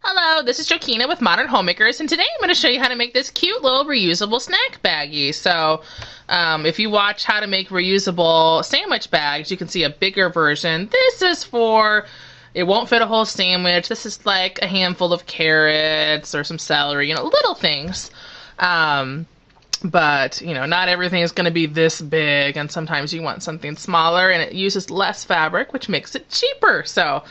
Hello, this is Jokina with Modern Homemakers, and today I'm going to show you how to make this cute little reusable snack baggie. So, if you watch how to make reusable sandwich bags, you can see a bigger version. This is for, it won't fit a whole sandwich. This is like a handful of carrots or some celery, little things. But, not everything is going to be this big, and sometimes you want something smaller, and it uses less fabric, which makes it cheaper. So,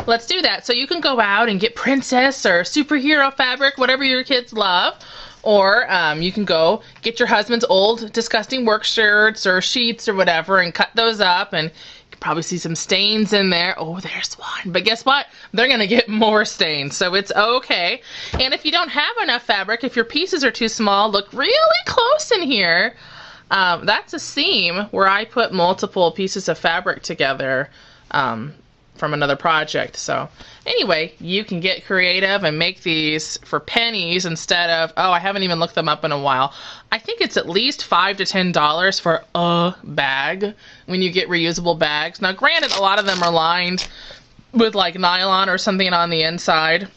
let's do that. So you can go out and get princess or superhero fabric, whatever your kids love, or you can go get your husband's old disgusting work shirts or sheets or whatever and cut those up, and you can probably see some stains in there. Oh, there's one. But guess what? They're going to get more stains, so it's okay. And if you don't have enough fabric, if your pieces are too small, look really close in here. That's a seam where I put multiple pieces of fabric together from another project. So anyway, you can get creative and make these for pennies instead of, oh, I haven't even looked them up in a while. I think it's at least $5 to $10 for a bag when you get reusable bags. Now granted, a lot of them are lined with like nylon or something on the inside,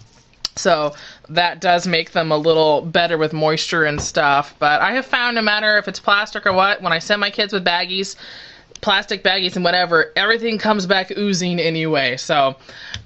so that does make them a little better with moisture and stuff. But I have found no matter if it's plastic or what, when I send my kids with baggies, plastic baggies and whatever, everything comes back oozing anyway, so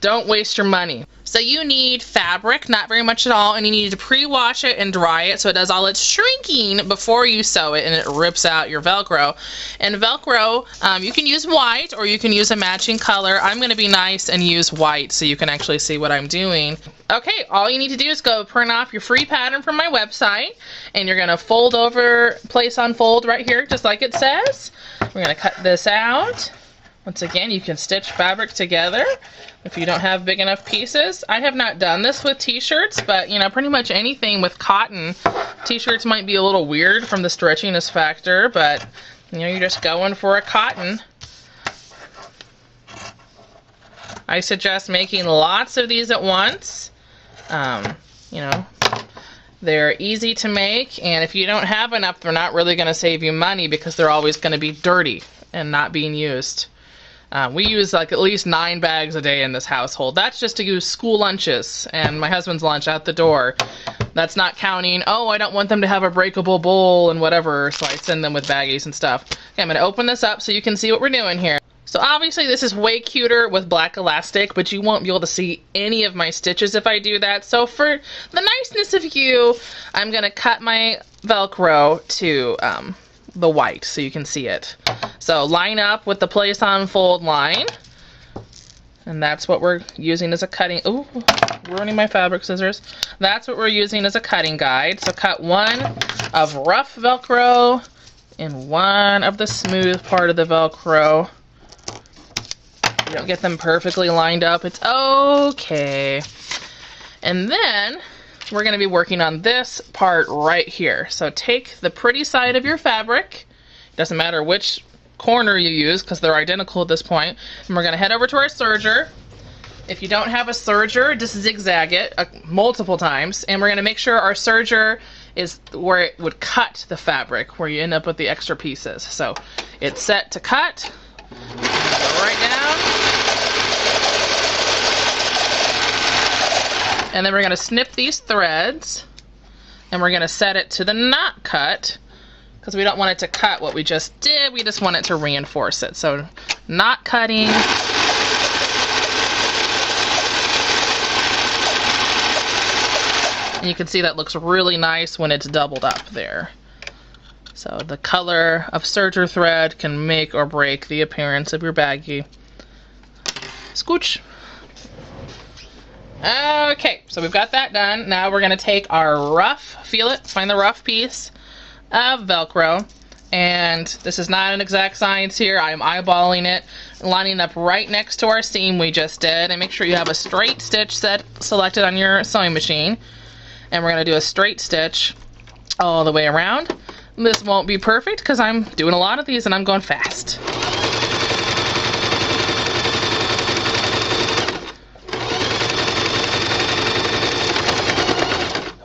don't waste your money. So you need fabric, not very much at all, and you need to pre-wash it and dry it so it does all its shrinking before you sew it and it rips out your Velcro. And Velcro, you can use white or you can use a matching color. I'm going to be nice and use white so you can actually see what I'm doing. Okay, all you need to do is go print off your free pattern from my website, and you're going to fold over, place on fold right here, just like it says. We're going to cut this out. Once again, you can stitch fabric together if you don't have big enough pieces. I have not done this with t-shirts, but pretty much anything with cotton. T-shirts might be a little weird from the stretchiness factor, but you're just going for a cotton. I suggest making lots of these at once. They're easy to make, and if you don't have enough, they're not really going to save you money because they're always going to be dirty and not being used. We use like at least 9 bags a day in this household. That's just to use school lunches and my husband's lunch out the door. That's not counting, oh, I don't want them to have a breakable bowl and whatever, so I send them with baggies and stuff. Okay, I'm going to open this up so you can see what we're doing here. So obviously this is way cuter with black elastic, but you won't be able to see any of my stitches if I do that. So for the niceness of you, I'm going to cut my Velcro to the white so you can see it. So line up with the place on fold line, and that's what we're using as a cutting. Ooh, ruining my fabric scissors. That's what we're using as a cutting guide. So cut one of rough Velcro and one of the smooth part of the Velcro. You don't get them perfectly lined up, it's okay. And then we're going to be working on this part right here. So take the pretty side of your fabric, doesn't matter which corner you use because they're identical at this point, and we're going to head over to our serger. If you don't have a serger, just zigzag it multiple times, and we're going to make sure our serger is where it would cut the fabric, where you end up with the extra pieces. So it's set to cut. Go right down. And then we're going to snip these threads, and we're going to set it to the not cut because we don't want it to cut what we just did. We just want it to reinforce it. So not cutting. And you can see that looks really nice when it's doubled up there. So the color of serger thread can make or break the appearance of your baggie. Scooch. Okay, so we've got that done. Now we're going to take our rough, feel it, find the rough piece of Velcro. And this is not an exact science here. I'm eyeballing it, lining up right next to our seam we just did. And make sure you have a straight stitch selected on your sewing machine. And we're going to do a straight stitch all the way around. This won't be perfect because I'm doing a lot of these and I'm going fast.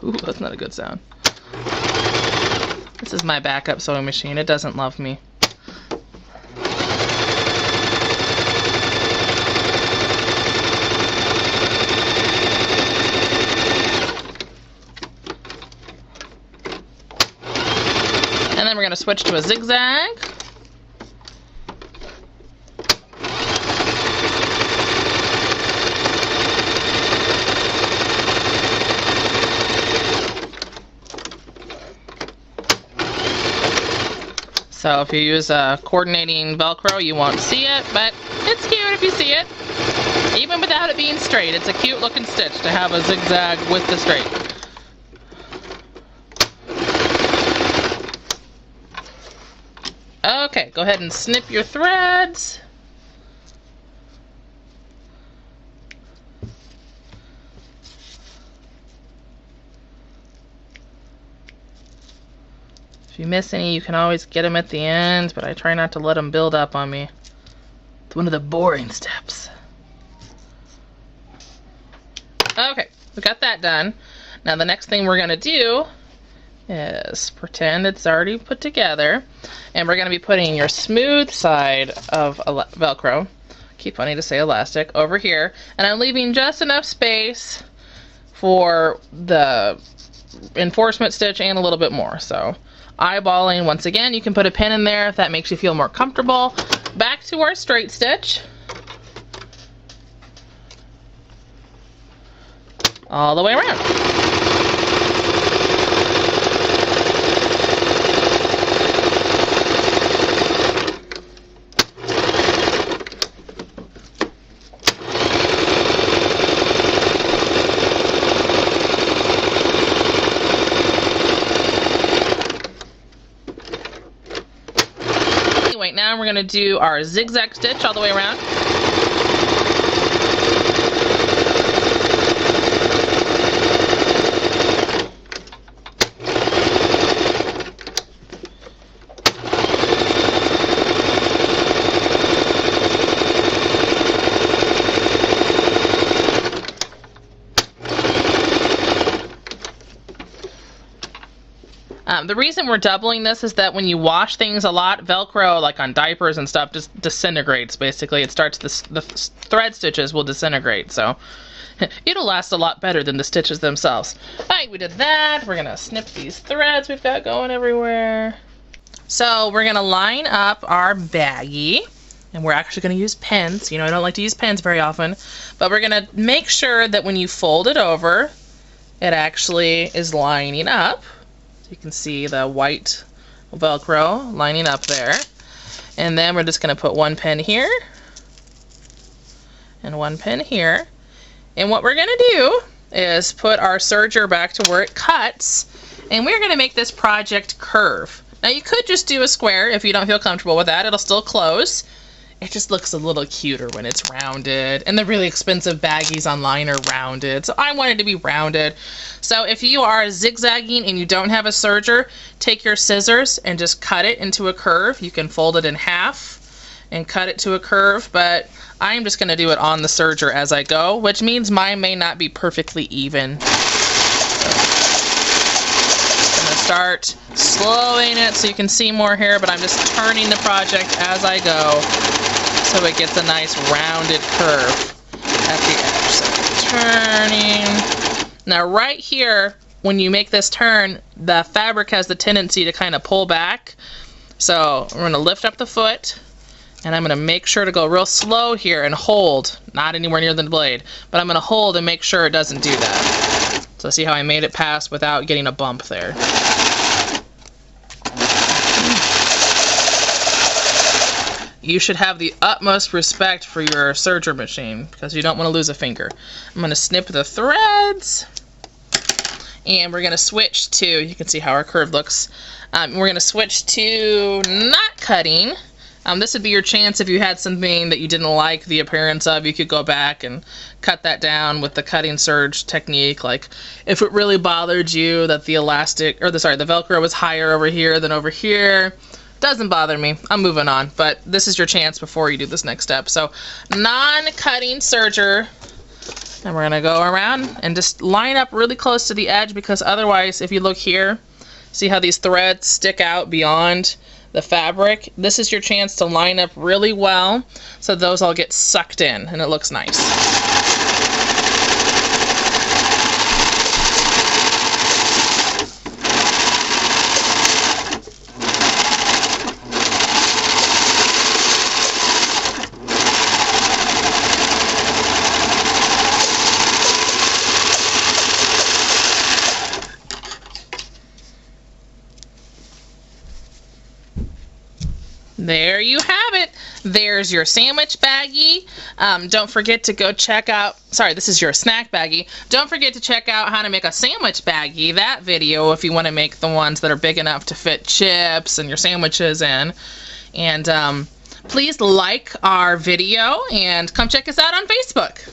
Ooh, that's not a good sound. This is my backup sewing machine. It doesn't love me. going to switch to a zigzag. So if you use a coordinating Velcro, you won't see it, but it's cute if you see it. Even without it being straight, it's a cute looking stitch to have a zigzag with the straight. Okay, go ahead and snip your threads. If you miss any, you can always get them at the end, but I try not to let them build up on me. It's one of the boring steps. Okay, we got that done. Now the next thing we're going to do is pretend it's already put together, and we're going to be putting your smooth side of Velcro, keep wanting to say elastic, over here, and I'm leaving just enough space for the enforcement stitch and a little bit more. So eyeballing, once again, you can put a pin in there if that makes you feel more comfortable. Back to our straight stitch. All the way around. Anyway, now we're going to do our zigzag stitch all the way around. The reason we're doubling this is that when you wash things a lot, Velcro, like on diapers and stuff, just disintegrates, basically. It starts, the thread stitches will disintegrate, so it'll last a lot better than the stitches themselves. Alright, we did that. We're going to snip these threads we've got going everywhere. So we're going to line up our baggie, and we're actually going to use pens. You know, I don't like to use pens very often, but we're going to make sure that when you fold it over, it actually is lining up. You can see the white Velcro lining up there. And then we're just going to put one pin here and one pin here. And what we're going to do is put our serger back to where it cuts, and we're going to make this project curve. Now you could just do a square if you don't feel comfortable with that. It'll still close. It just looks a little cuter when it's rounded, and the really expensive baggies online are rounded, so I want it to be rounded. So if you are zigzagging and you don't have a serger, take your scissors and just cut it into a curve. You can fold it in half and cut it to a curve, but I'm just going to do it on the serger as I go, which means mine may not be perfectly even. I'm going to start slowing it so you can see more here, but I'm just turning the project as I go, so it gets a nice rounded curve at the edge. So turning. Now right here, when you make this turn, the fabric has the tendency to kind of pull back. So we're going to lift up the foot, and I'm going to make sure to go real slow here and hold, not anywhere near the blade, but I'm going to hold and make sure it doesn't do that. So see how I made it pass without getting a bump there. You should have the utmost respect for your serger machine because you don't want to lose a finger. I'm going to snip the threads, and we're going to switch to, you can see how our curve looks. We're going to switch to not cutting. This would be your chance if you had something that you didn't like the appearance of. You could go back and cut that down with the cutting serge technique. Like if it really bothered you that the elastic, or the Velcro was higher over here than over here, doesn't bother me. I'm moving on, but this is your chance before you do this next step. So non-cutting serger, and we're gonna go around and just line up really close to the edge, because otherwise, if you look here, see how these threads stick out beyond the fabric? This is your chance to line up really well so those all get sucked in and it looks nice. there you have it. There's your sandwich baggie. Don't forget to go check out, sorry, this is your snack baggie. Don't forget to check out how to make a sandwich baggie, that video, if you want to make the ones that are big enough to fit chips and your sandwiches in. And please like our video and come check us out on Facebook.